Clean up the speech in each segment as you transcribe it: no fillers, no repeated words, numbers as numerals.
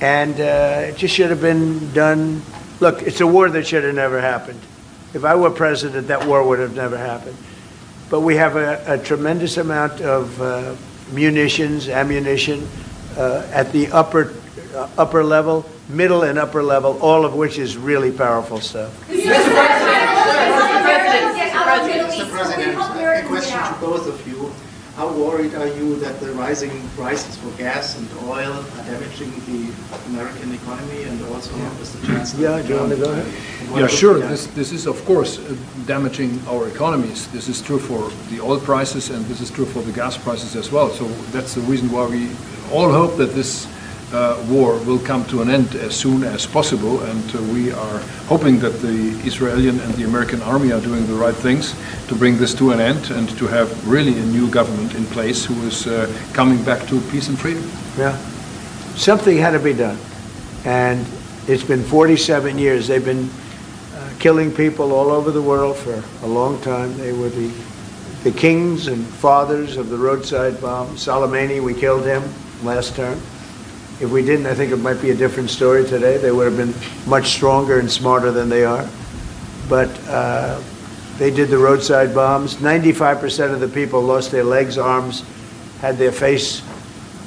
And it just should have been done. Look, it's a war that should have never happened. If I were president, that war would have never happened. But we have a tremendous amount of munitions, ammunition at the upper level, middle and upper level, all of which is really powerful stuff. Mr. President, a question to both of you. How worried are you that the rising prices for gas and oil are damaging the American economy and also Mr. Chancellor? Yeah, do you want to go ahead? Yeah, sure. This is, of course, damaging our economies. This is true for the oil prices, and this is true for the gas prices as well. So that's the reason why we all hope that this war will come to an end as soon as possible, and we are hoping that the Israeli and the American army are doing the right things to bring this to an end and to have really a new government in place who is coming back to peace and freedom. Yeah. Something had to be done. And it's been 47 years. They've been killing people all over the world for a long time. They were the kings and fathers of the roadside bomb. Soleimani, we killed him last term. If we didn't, I think it might be a different story today. They would have been much stronger and smarter than they are. But they did the roadside bombs. 95% of the people lost their legs, arms, had their face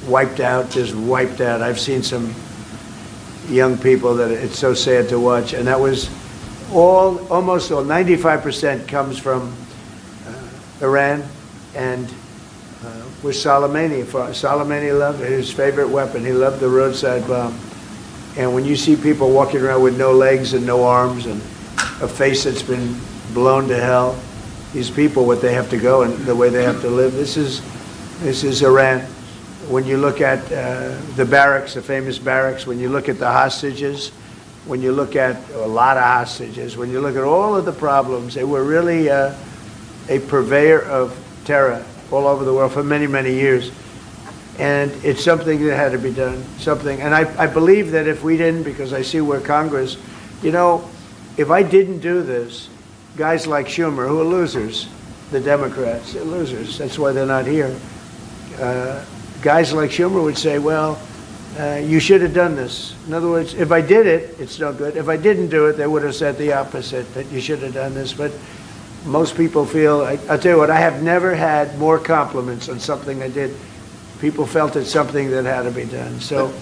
wiped out, just wiped out. I've seen some young people that it's so sad to watch. And that was almost all, 95% comes from Iran and with Soleimani. Soleimani loved his favorite weapon. He loved the roadside bomb. And when you see people walking around with no legs and no arms and a face that's been blown to hell, these people, what they have to go and the way they have to live, this is Iran. When you look at the barracks, the famous barracks, when you look at the hostages, when you look at a lot of hostages, when you look at all of the problems, they were really a purveyor of terror all over the world for many, many years. And it's something that had to be done, something. And I believe that if we didn't, because I see where Congress, you know, if I didn't do this, guys like Schumer, who are losers, the Democrats, they're losers. That's why they're not here. Guys like Schumer would say, well, you should have done this. In other words, if I did it, it's no good. If I didn't do it, they would have said the opposite, that you should have done this. But most people feel, I'll tell you what, I have never had more compliments on something I did. People felt it's something that had to be done. So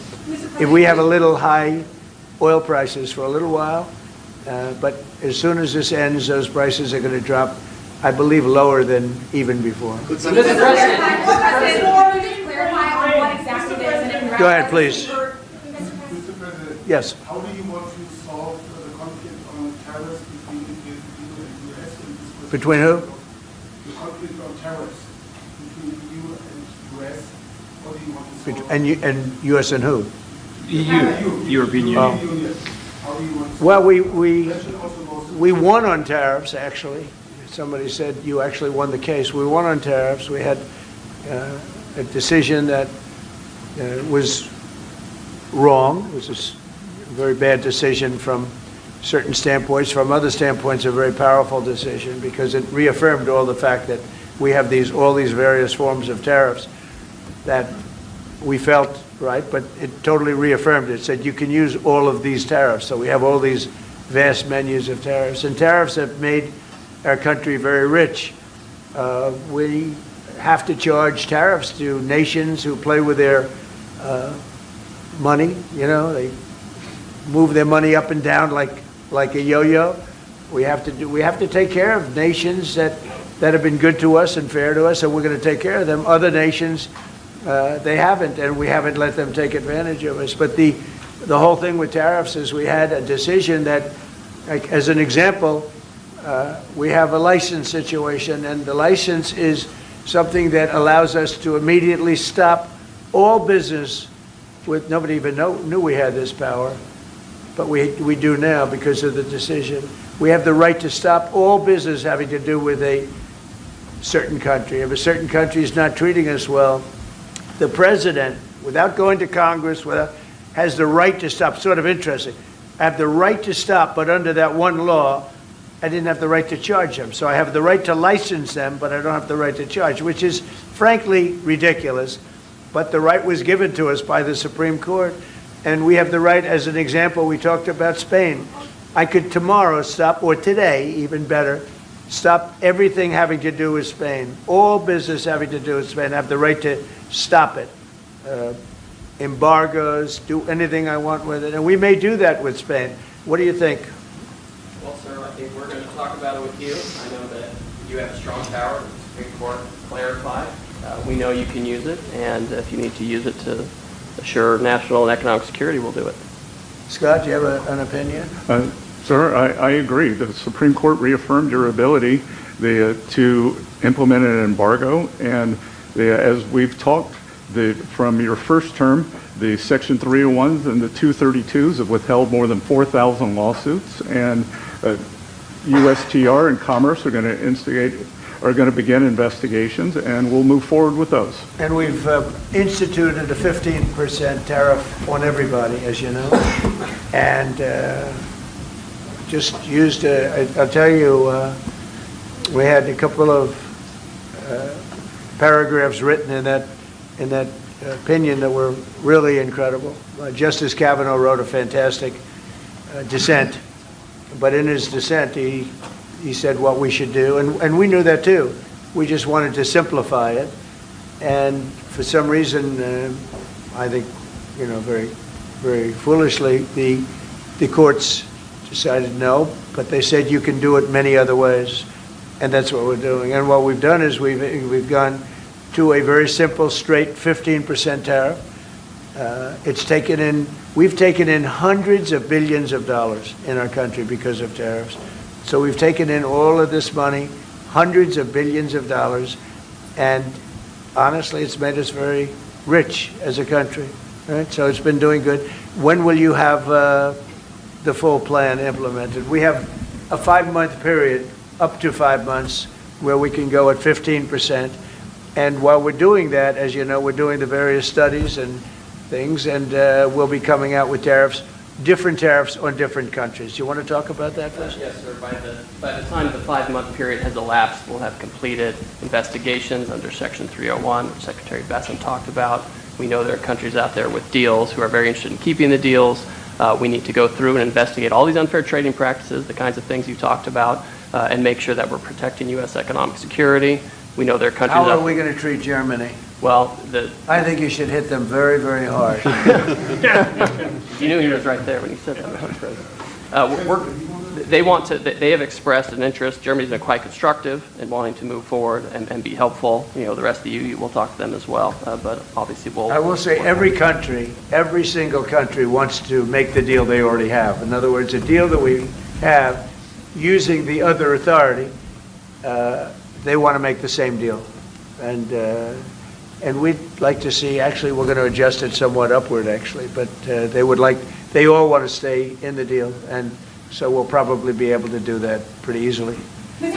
if we have a little high oil prices for a little while, but as soon as this ends, those prices are going to drop, I believe, lower than even before. Mr. President, go ahead, please. Mr. President, yes. How do you want to solve the conflict on tariffs between the EU and the US? Between who? The conflict on tariffs between the EU and the US. How do you want to solve And U.S. and who? EU, European Union. How do you want to solve Well, we won on tariffs, actually. Somebody said you actually won the case. We won on tariffs. We had a decision that was wrong. It was a very bad decision from certain standpoints. From other standpoints, a very powerful decision because it reaffirmed all the fact that we have all these various forms of tariffs that we felt right, but it totally reaffirmed it. It said you can use all of these tariffs. So we have all these vast menus of tariffs. And tariffs have made our country very rich. We have to charge tariffs to nations who play with their money. You know, they move their money up and down like a yo-yo. We have to take care of nations that have been good to us and fair to us, and we're going to take care of them. Other nations, they haven't, and we haven't let them take advantage of us. But the whole thing with tariffs is we had a decision that, like, as an example, we have a license situation, and the license is something that allows us to immediately stop all business with, nobody even knew we had this power, but we do now because of the decision. We have the right to stop all business having to do with a certain country. If a certain country is not treating us well, the president, without going to Congress, has the right to stop. Sort of interesting. I have the right to stop, but under that one law, I didn't have the right to charge them. So I have the right to license them, but I don't have the right to charge, which is frankly ridiculous. But the right was given to us by the Supreme Court. And we have the right, as an example, we talked about Spain. I could tomorrow stop, or today, even better, stop everything having to do with Spain. All business having to do with Spain. I have the right to stop it. Embargoes, do anything I want with it. And we may do that with Spain. What do you think? Well, sir, I think we're going to talk about it with you. I know that you have strong power. The Supreme Court clarified. We know you can use it, and if you need to use it to assure national and economic security, we'll do it. Scott, do you have an opinion? Sir, I agree. The Supreme Court reaffirmed your ability to implement an embargo, and as we've talked, from your first term, the Section 301s and the 232s have withheld more than 4,000 lawsuits, and USTR and Commerce are going to begin investigations, and we'll move forward with those. And we've instituted a 15% tariff on everybody, as you know, and just used, I'll tell you, we had a couple of paragraphs written in that opinion that were really incredible. Justice Kavanaugh wrote a fantastic dissent, but in his dissent, he said what we should do, and we knew that too. We just wanted to simplify it, and for some reason, I think, very, very foolishly, the courts decided no, but they said you can do it many other ways, and that's what we're doing. And what we've done is we've gone to a very simple, straight 15% tariff. We've taken in hundreds of billions of dollars in our country because of tariffs. So we've taken in all of this money, hundreds of billions of dollars, and honestly, it's made us very rich as a country. Right? So it's been doing good. When will you have the full plan implemented? We have a 5-month period, up to 5 months, where we can go at 15%. And while we're doing that, as you know, we're doing the various studies and things, and we'll be coming out with different tariffs on different countries. Do you want to talk about that first? Yes, sir. By the time the 5-month period has elapsed, we'll have completed investigations under Section 301, which Secretary Besson talked about. We know there are countries out there with deals who are very interested in keeping the deals. We need to go through and investigate all these unfair trading practices, the kinds of things you talked about, and make sure that we're protecting U.S. economic security. We know there are countries. How are we going to treat Germany? Well, I think you should hit them very, very hard. You knew he was right there when he said that, Mr. President. They have expressed an interest. Germany's been quite constructive in wanting to move forward and be helpful. The rest of the EU, we'll talk to them as well. But obviously I will say every single country wants to make the deal they already have. In other words, a deal that we have using the other authority, they want to make the same deal. And we'd like to see, actually, we're going to adjust it somewhat upward, actually, but they all want to stay in the deal, and so we'll probably be able to do that pretty easily. Mr.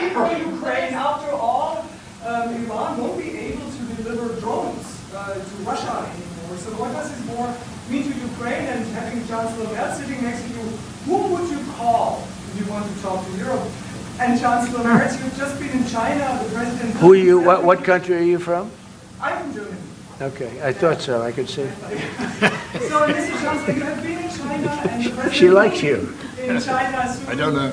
President, Ukraine, after all, Iran won't be able to deliver drones to Russia anymore. So what does this more mean to Ukraine? And having Chancellor Merz sitting next to you, whom would you call if you want to talk to Europe? And Chancellor Merz, you've just been in China, the president... Who are you, what country are you from? I'm from Germany. Okay, I thought so, I could see. So, Mr. Chancellor, you have been in China, and the president... She likes you. In China soon. I don't know.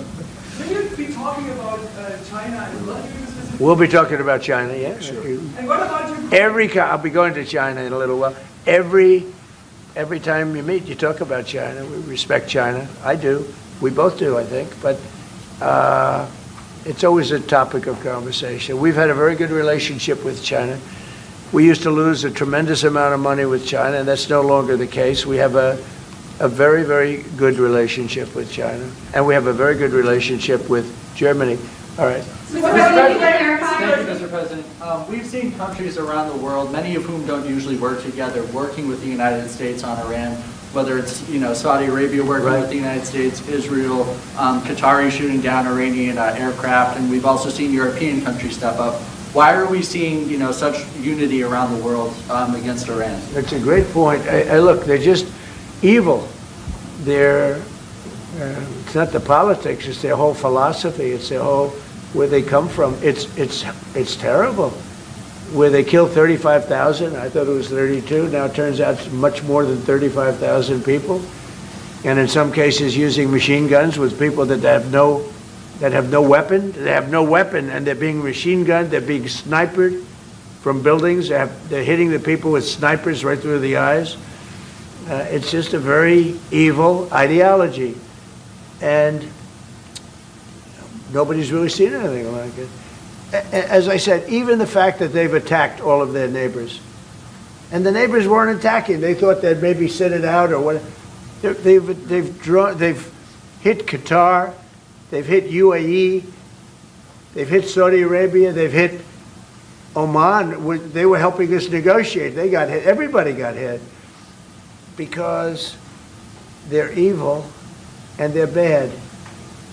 Will you be talking about China and what you specifically... We'll be talking about China, yeah. Sure. And what about Ukraine? I'll be going to China in a little while. Every time you meet, you talk about China. We respect China. I do. We both do, I think. But it's always a topic of conversation. We've had a very good relationship with China. We used to lose a tremendous amount of money with China, and that's no longer the case. We have a very, very good relationship with China, and we have a very good relationship with Germany. All right. Thank you, Mr. President. We've seen countries around the world, many of whom don't usually work together, working with the United States on Iran, whether it's Saudi Arabia working with the United States, Israel, Qatari shooting down Iranian aircraft, and we've also seen European countries step up. Why are we seeing such unity around the world against Iran? That's a great point. Look, they're just evil. It's not the politics, it's their whole philosophy, it's their whole, where they come from. It's terrible. where they killed 35,000. I thought it was 32. Now it turns out it's much more than 35,000 people. And in some cases using machine guns with people that have no weapon. They have no weapon, and they're being machine gunned. They're being sniped from buildings. They're hitting the people with snipers right through the eyes. It's just a very evil ideology. And nobody's really seen anything like it. As I said, even the fact that they've attacked all of their neighbors, and the neighbors weren't attacking. They thought they'd maybe sit it out or what. They've hit Qatar, they've hit UAE, they've hit Saudi Arabia, they've hit Oman. They were helping us negotiate. They got hit. Everybody got hit because they're evil and they're bad.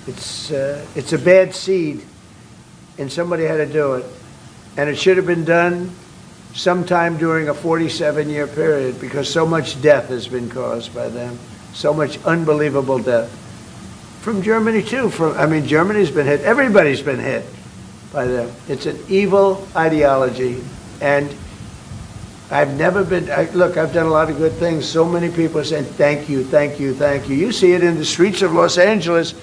It's a bad seed, and somebody had to do it. And it should have been done sometime during a 47-year period, because so much death has been caused by them, so much unbelievable death. From Germany, too. Germany's been hit. Everybody's been hit by them. It's an evil ideology, and I've never been, look, I've done a lot of good things. So many people are saying, thank you, thank you, thank you. You see it in the streets of Los Angeles.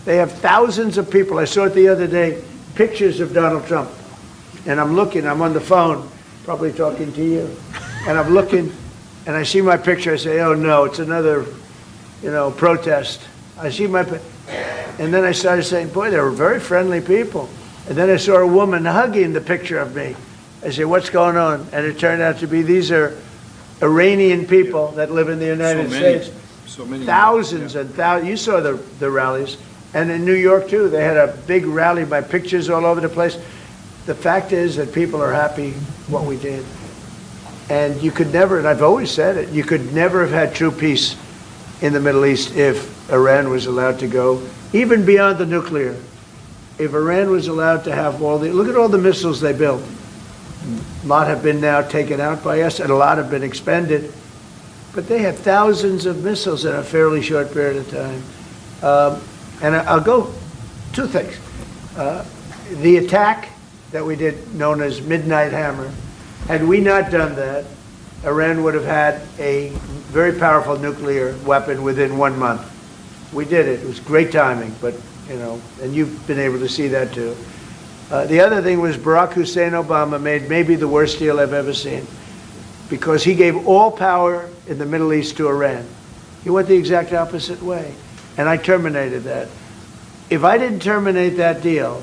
They have thousands of people. I saw it the other day, pictures of Donald Trump. And I'm looking, I'm on the phone, probably talking to you. And I'm looking, and I see my picture. I say, oh no, it's another, protest. I see my, and then I started saying, boy, they were very friendly people. And then I saw a woman hugging the picture of me. I said, what's going on? And it turned out to be, these are Iranian people that live in the United States. So many. Thousands and thousands. You saw the rallies. And in New York, too, they had a big rally by pictures all over the place. The fact is that people are happy what we did. And you could never, and I've always said it, you could never have had true peace in the Middle East if Iran was allowed to go, even beyond the nuclear. If Iran was allowed to have look at all the missiles they built. A lot have been now taken out by us, and a lot have been expended. But they had thousands of missiles in a fairly short period of time. And I'll go, two things. The attack that we did, known as Midnight Hammer, had we not done that, Iran would have had a very powerful nuclear weapon within 1 month. We did it. It was great timing, but, and you've been able to see that too. The other thing was Barack Hussein Obama made maybe the worst deal I've ever seen, because he gave all power in the Middle East to Iran. He went the exact opposite way. And I terminated that. If I didn't terminate that deal,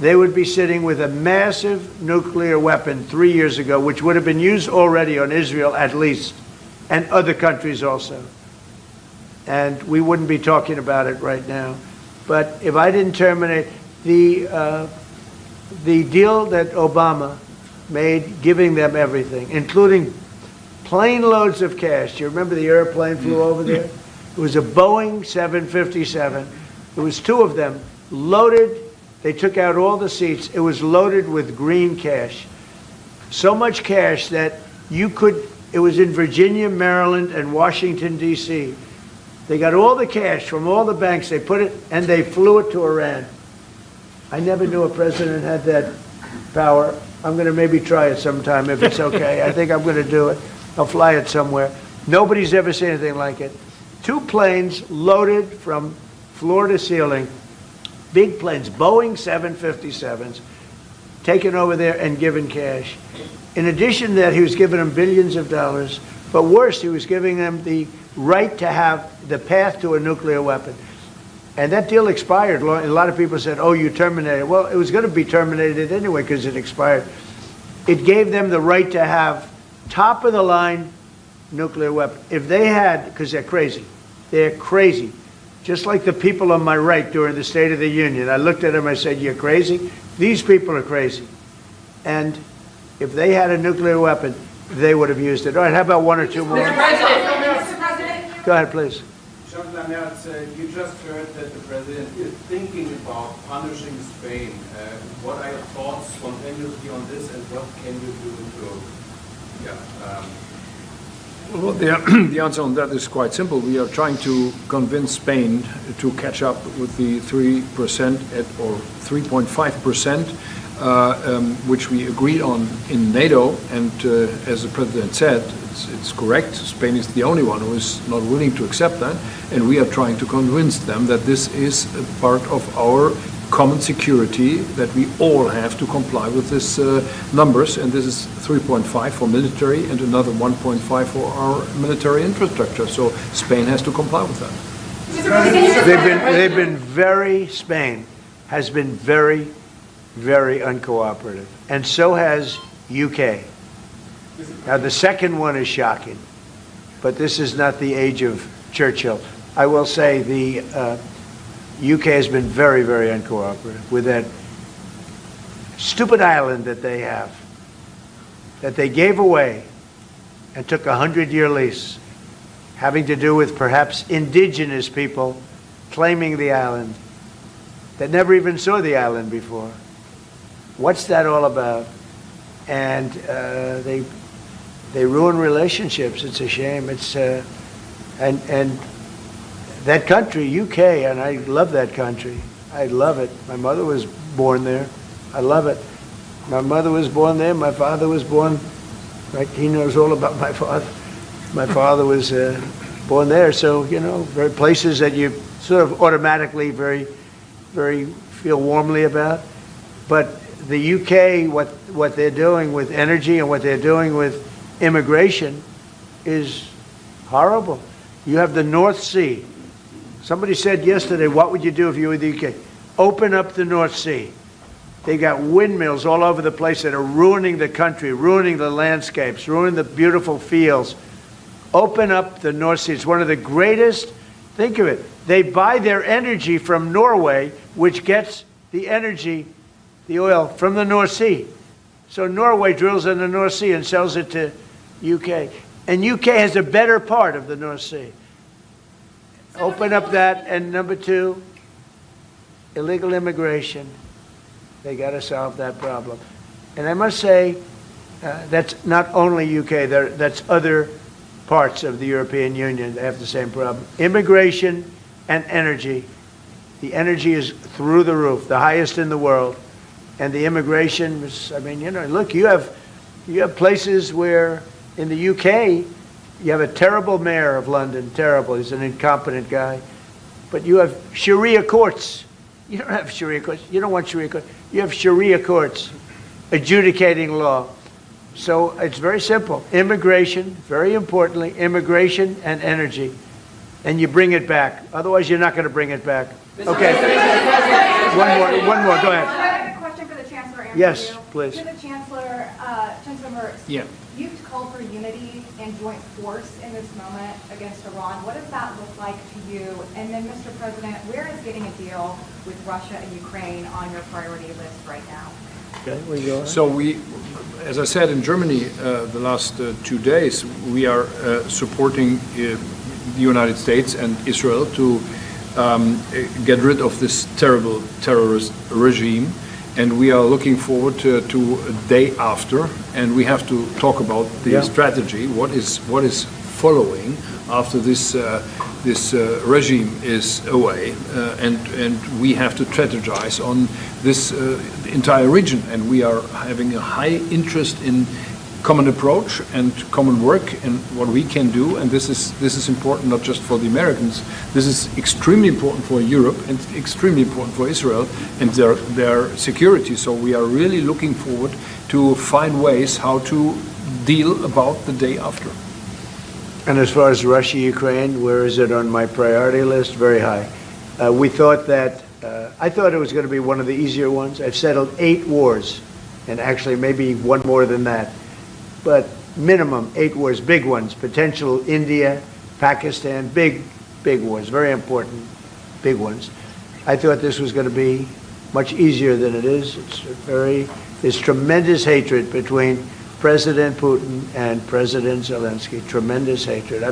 they would be sitting with a massive nuclear weapon 3 years ago, which would have been used already on Israel at least, and other countries also. And we wouldn't be talking about it right now. But if I didn't terminate the deal that Obama made, giving them everything, including plane loads of cash. Do you remember the airplane flew over there? It was a Boeing 757. It was two of them, loaded. They took out all the seats. It was loaded with green cash. So much cash that it was in Virginia, Maryland, and Washington, D.C. They got all the cash from all the banks. They put it, and they flew it to Iran. I never knew a president had that power. I'm going to maybe try it sometime if it's okay. I think I'm going to do it. I'll fly it somewhere. Nobody's ever seen anything like it. 2 planes loaded from floor to ceiling, big planes, Boeing 757s, taken over there and given cash. In addition to that, he was giving them billions of dollars, but worse, he was giving them the right to have the path to a nuclear weapon. And that deal expired. A lot of people said, oh, you terminated it. Well, it was going to be terminated anyway because it expired. It gave them the right to have top-of-the-line nuclear weapon. If they had, because they're crazy, just like the people on my right during the State of the Union. I looked at them, I said, you're crazy? These people are crazy. And if they had a nuclear weapon, they would have used it. All right, how about 1 or 2 more? Mr. President. Go ahead, please. Chancellor Merz, you just heard that the president is thinking about punishing Spain. What are your thoughts spontaneously on this, and what can you do Well, the answer on that is quite simple. We are trying to convince Spain to catch up with the 3% or 3.5%. which we agreed on in NATO, and as the President said, it's correct, Spain is the only one who is not willing to accept that, and we are trying to convince them that this is a part of our common security, that we all have to comply with these numbers, and this is 3.5 for military and another 1.5 for our military infrastructure, so Spain has to comply with that. Spain has been very, very uncooperative, and so has UK. Now, the second one is shocking, but this is not the age of Churchill. I will say the UK has been very, very uncooperative with that stupid island that they have, that they gave away and took a 100-year lease, having to do with perhaps indigenous people claiming the island that never even saw the island before. What's that all about? And they ruin relationships. It's a shame. It's and that country, UK, and I love that country. I love it. My mother was born there. I love it. My mother was born there. My father was born. Right? He knows all about my father. My father was born there. So very places that you sort of automatically very feel warmly about. But the UK, what they're doing with energy and what they're doing with immigration is horrible. You have the North Sea. Somebody said yesterday, what would you do if you were the UK? Open up the North Sea. They got windmills all over the place that are ruining the country, ruining the landscapes, ruining the beautiful fields. Open up the North Sea. It's one of the greatest, think of it, they buy their energy from Norway, which gets the energy, the oil, from the North Sea. So Norway drills in the North Sea and sells it to UK. And UK has a better part of the North Sea. Open up that. And number two, illegal immigration. They got to solve that problem. And I must say, that's not only UK, that's other parts of the European Union that have the same problem. Immigration and energy. The energy is through the roof, the highest in the world. And the immigration is, look, you have places where in the UK, you have a terrible mayor of London, terrible, he's an incompetent guy. But you have Sharia courts. You don't have Sharia courts. You don't want Sharia courts. You have Sharia courts adjudicating law. So it's very simple. Immigration, very importantly, immigration and energy. And you bring it back. Otherwise, you're not going to bring it back. Okay. One more. Go ahead. I have a question for the Chancellor. Yes, please. To the Chancellor, Chancellor Merz. Yeah. You've called for unity and joint force in this moment against Iran. What does that look like to you? And then, Mr. President, where is getting a deal with Russia and Ukraine on your priority list right now? Okay, where you going? So we, as I said, in Germany the last 2 days, we are supporting the United States and Israel to get rid of this terrible terrorist regime. And we are looking forward to a day after, and we have to talk about the strategy. What is following after this regime is away, and we have to strategize on this entire region. And we are having a high interest in common approach and common work and what we can do, and this is important not just for the Americans. This is extremely important for Europe and extremely important for Israel and their security. So we are really looking forward to find ways how to deal about the day after. And as far as Russia, Ukraine, where is it on my priority list? Very high. We thought that, I thought it was going to be one of the easier ones. I've settled 8 wars, and actually maybe one more than that. But minimum 8 wars, big ones, potential India, Pakistan, big wars, very important, big ones. I thought this was going to be much easier than it is. There's tremendous hatred between President Putin and President Zelensky, tremendous hatred.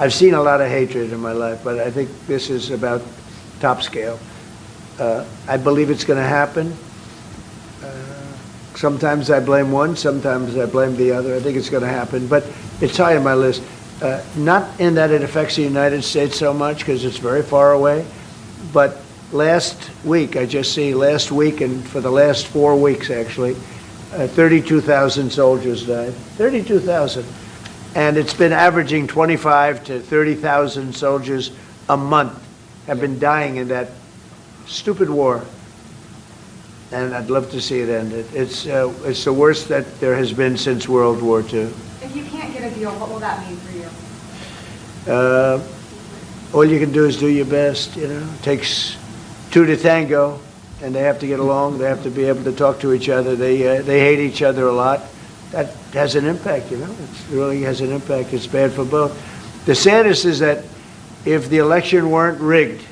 I've seen a lot of hatred in my life, but I think this is about top scale. I believe it's going to happen. Sometimes I blame one, sometimes I blame the other. I think it's going to happen, but it's high on my list. Not in that it affects the United States so much, because it's very far away, but last week, I just see last week and for the last 4 weeks actually, 32,000 soldiers died. 32,000. And it's been averaging 25 to 30,000 soldiers a month have been dying in that stupid war. And I'd love to see it ended. It's the worst that there has been since World War II. If you can't get a deal, what will that mean for you? All you can do is do your best, you know. It takes two to tango, and they have to get along. They have to be able to talk to each other. They hate each other a lot. That has an impact, you know. It really has an impact. It's bad for both. The saddest is that if the election weren't rigged,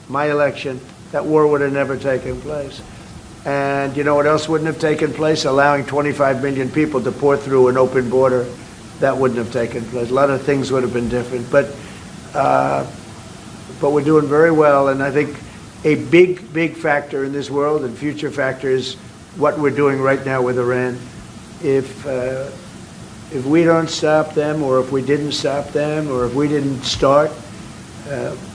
my election, that war would have never taken place. And you know what else wouldn't have taken place? Allowing 25 million people to pour through an open border. That wouldn't have taken place. A lot of things would have been different. But we're doing very well. And I think a big factor in this world and future factor is what we're doing right now with Iran. If we don't stop them, or if we didn't stop them, or if we didn't start,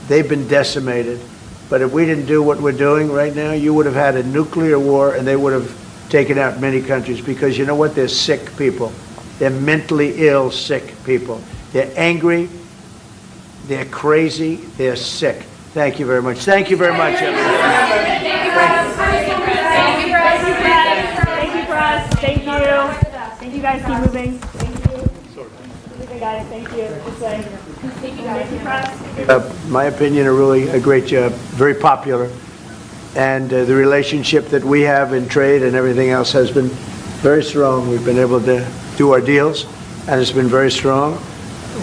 they've been decimated. But if we didn't do what we're doing right now, you would have had a nuclear war, and they would have taken out many countries. Because you know what? They're sick people. They're mentally ill, sick people. They're angry. They're crazy. They're sick. Thank you very much. Thank you very much, everyone. Thank you, Press. Thank you, guys. Keep moving. Thank you. I got it. Thank you. This way. Thank you, Press. My opinion, really a great job. Very popular. And the relationship that we have in trade and everything else has been very strong. We've been able to do our deals, and it's been very strong.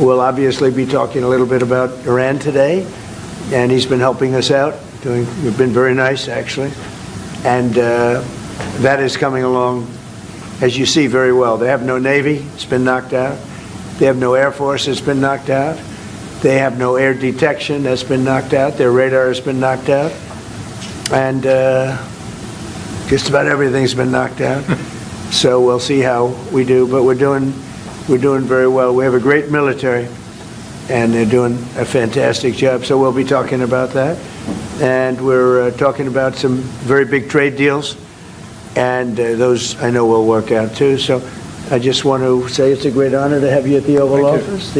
We'll obviously be talking a little bit about Iran today, and he's been helping us out. We've been very nice, actually. And that is coming along, as you see, very well. They have no Navy. It's been knocked out. They have no Air Force. It's been knocked out. They have no air detection. That's been knocked out. Their radar has been knocked out. And just about everything's been knocked out. So we'll see how we do. But we're doing very well. We have a great military, and they're doing a fantastic job. So we'll be talking about that. And we're talking about some very big trade deals. And those I know will work out too. So I just want to say it's a great honor to have you at the Oval Office.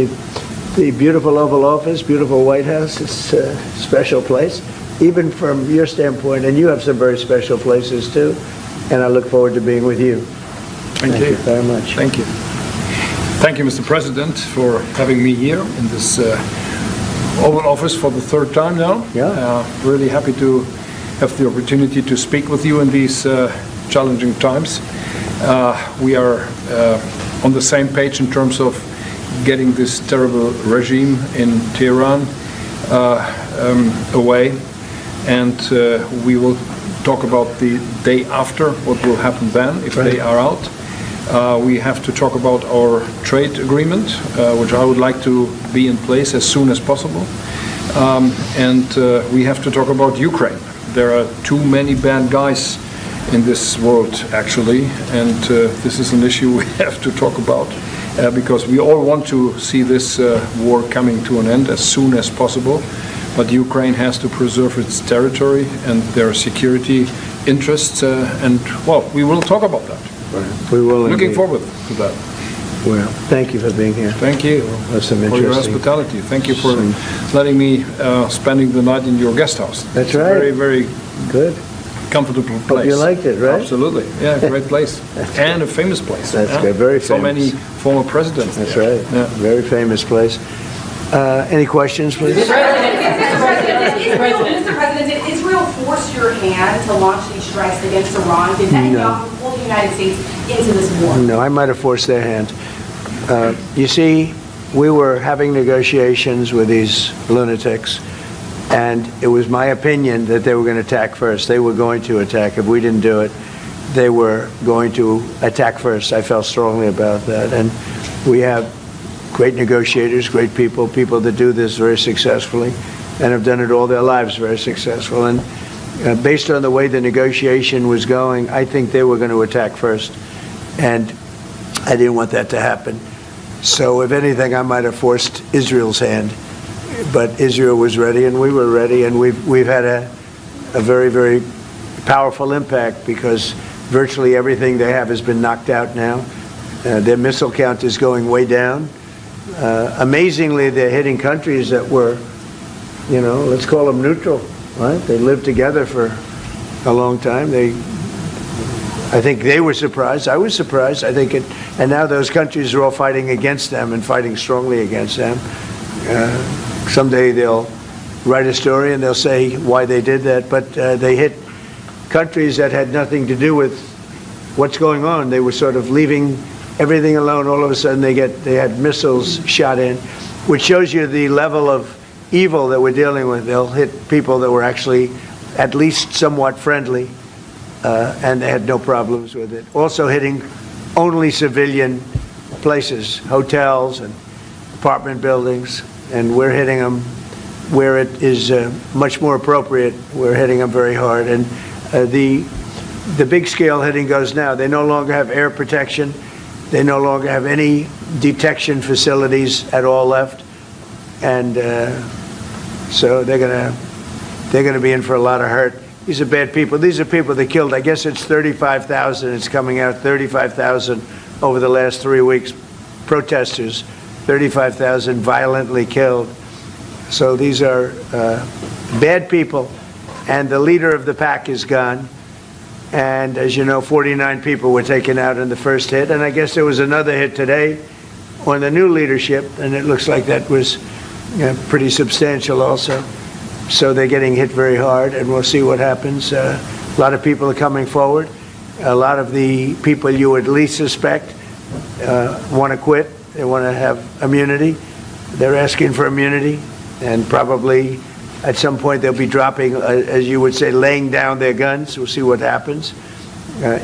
The beautiful Oval Office, beautiful White House. It's a special place, even from your standpoint. And you have some very special places too. And I look forward to being with you. Thank you very much. Thank you. Thank you, Mr. President, for having me here in this Oval Office for the third time now. Yeah. Really happy to have the opportunity to speak with you in these challenging times. We are on the same page in terms of getting this terrible regime in Tehran away, and we will talk about the day after, what will happen then if they are out. We have to talk about our trade agreement, which I would like to be in place as soon as possible. And we have to talk about Ukraine. There are too many bad guys in this world, actually, and this is an issue we have to talk about because we all want to see this war coming to an end as soon as possible. But Ukraine has to preserve its territory and their security interests, and, well, we will talk about that. We will. Looking forward to that. Well, thank you for being here. Thank you That's some for your interesting. hospitality. Thank you for letting me spending the night in your guest house. That's it's right. A very, very good, comfortable place. Hope you liked it, right? Absolutely. Yeah, great place. And a famous place. That's yeah. good. Very So famous. many former presidents. That's there. right. Yeah. Very famous place. Any questions, please? Mr. President, did Israel force your hand to launch these strikes against Iran? Did Netanyahu pull the United States into this war? No, I might have forced their hand. You see, we were having negotiations with these lunatics, and it was my opinion that they were going to attack first. They were going to attack. If we didn't do it, they were going to attack first. I felt strongly about that. And we have great negotiators, great people that do this very successfully and have done it all their lives very successful. And based on the way the negotiation was going, I think they were going to attack first. And I didn't want that to happen. So if anything, I might have forced Israel's hand. But Israel was ready and we were ready, and we've had a very, very powerful impact because virtually everything they have has been knocked out now. Their missile count is going way down. Amazingly, they're hitting countries that were, let's call them neutral, right? They lived together for a long time. I think they were surprised. I was surprised. I think and now those countries are all fighting against them and fighting strongly against them. Someday they'll write a story and they'll say why they did that, but they hit countries that had nothing to do with what's going on. They were sort of leaving everything alone. All of a sudden they had missiles shot in, which shows you the level of evil that we're dealing with. They'll hit people that were actually at least somewhat friendly, and they had no problems with it. Also hitting only civilian places, hotels and apartment buildings, and we're hitting them where it is much more appropriate. We're hitting them very hard. And the big scale hitting goes now. They no longer have air protection. They no longer have any detection facilities at all left. And so they're gonna be in for a lot of hurt. These are bad people. These are people that killed. I guess it's 35,000. It's coming out 35,000 over the last 3 weeks. Protesters, 35,000 violently killed. So these are bad people. And the leader of the pack is gone. And as you know, 49 people were taken out in the first hit. And I guess there was another hit today on the new leadership. And it looks like that was pretty substantial also. So they're getting hit very hard, and we'll see what happens. A lot of people are coming forward. A lot of the people you would least suspect want to quit. They want to have immunity. They're asking for immunity, and probably at some point they'll be dropping, as you would say, laying down their guns. We'll see what happens.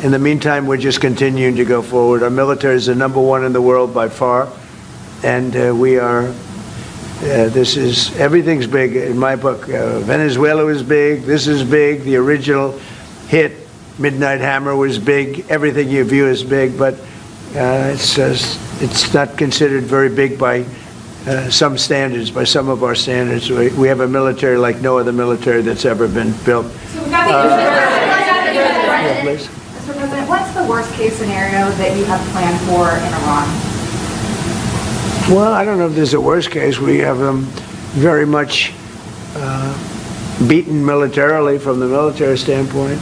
In the meantime, we're just continuing to go forward. Our military is the #1 in the world by far, and we are. Everything's big in my book. Venezuela was big. This is big. The original hit, Midnight Hammer, was big. Everything you view is big, but it's not considered very big by some standards, by some of our standards. We have a military like no other military that's ever been built. So we've got the Mr. President, what's the worst case scenario that you have planned for in Iran? Well, I don't know if there's a worst case. We have them very much beaten militarily from the military standpoint.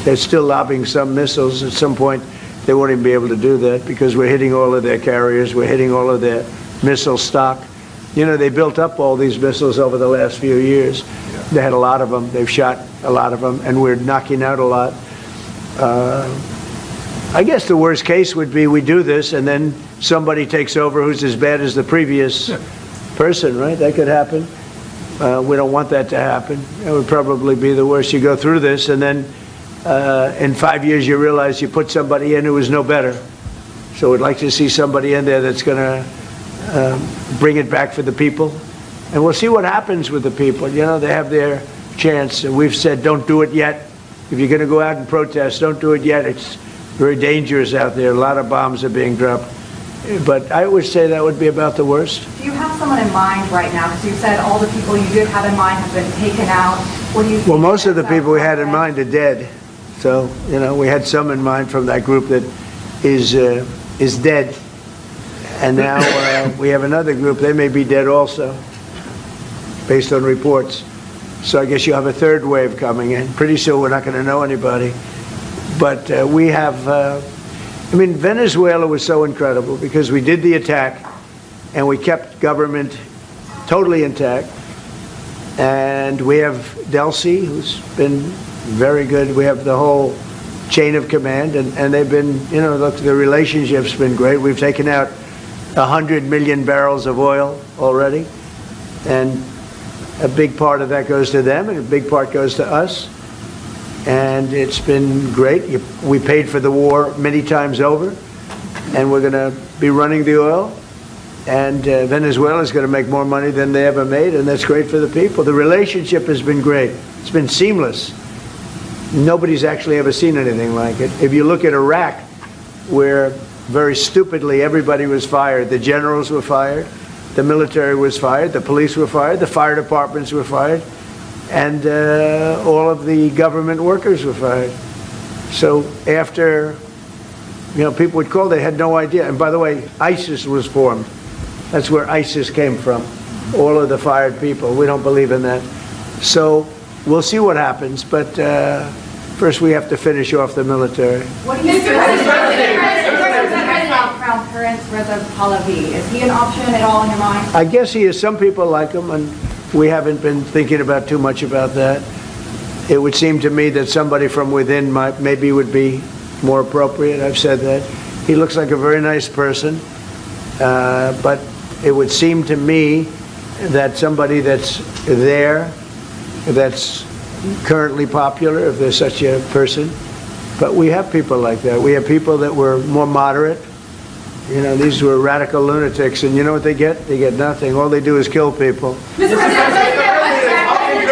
They're still lobbing some missiles. At some point, they won't even be able to do that because we're hitting all of their carriers. We're hitting all of their missile stock. They built up all these missiles over the last few years. They had a lot of them. They've shot a lot of them, and we're knocking out a lot. I guess the worst case would be we do this, and then somebody takes over who's as bad as the previous person, right? That could happen. We don't want that to happen. It would probably be the worst. You go through this, and then in 5 years you realize you put somebody in who was no better. So we'd like to see somebody in there that's going to bring it back for the people. And we'll see what happens with the people. They have their chance. And we've said don't do it yet. If you're going to go out and protest, don't do it yet. It's very dangerous out there. A lot of bombs are being dropped. But I would say that would be about the worst. Do you have someone in mind right now? Because you said all the people you did have in mind have been taken out. What do you think? Well, most of the people we had in mind are dead. So, we had some in mind from that group that is dead. And now we have another group. They may be dead also, based on reports. So I guess you have a third wave coming in. Pretty soon we're not going to know anybody. But we have, Venezuela was so incredible because we did the attack and we kept government totally intact. And we have Delcy, who's been very good. We have the whole chain of command, and they've been, look, the relationship's been great. We've taken out 100 million barrels of oil already. And a big part of that goes to them, and a big part goes to us. And it's been great. We paid for the war many times over, and we're going to be running the oil. And Venezuela is going to make more money than they ever made, and that's great for the people. The relationship has been great. It's been seamless. Nobody's actually ever seen anything like it. If you look at Iraq, where very stupidly everybody was fired, the generals were fired, the military was fired, the police were fired, the fire departments were fired. and all of the government workers were fired. So after, people would call, they had no idea. And by the way, ISIS was formed. That's where ISIS came from, all of the fired people. We don't believe in that. So we'll see what happens, but first we have to finish off the military. What do you think about Crown Prince Reza Pahlavi? Is he an option at all in your mind? I guess he is. Some people like him, and we haven't been thinking about too much about that. It would seem to me that somebody from within maybe would be more appropriate. I've said that. He looks like a very nice person, but it would seem to me that somebody that's there, that's currently popular, if there's such a person. But we have people like that. We have people that were more moderate. These were radical lunatics, and you know what they get? They get nothing. All they do is kill people. Mr. President,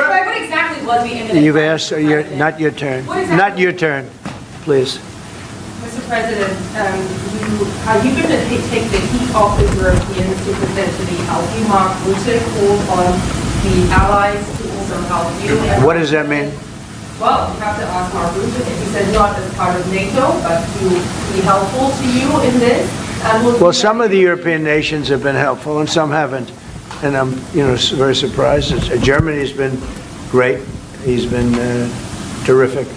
what exactly was the imminent? You've asked, not your turn. Not your turn, please. Mr. President, are you going to take the heat off the Europeans to potentially help you? Mark Rutte called on the allies to also help you. What does that mean? Well, you have to ask Mark Rutte. He said not as part of NATO, but to be helpful to you in this. Well, some of the European nations have been helpful, and some haven't. And I'm, very surprised. Germany's been great. He's been terrific.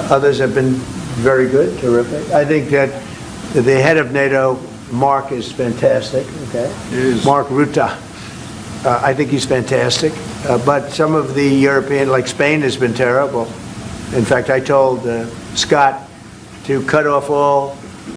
Others have been very good, terrific. I think that the head of NATO, Mark, is fantastic. Okay, Mark Rutte. I think he's fantastic. But some of the European, like Spain, has been terrible. In fact, I told Scott to cut off all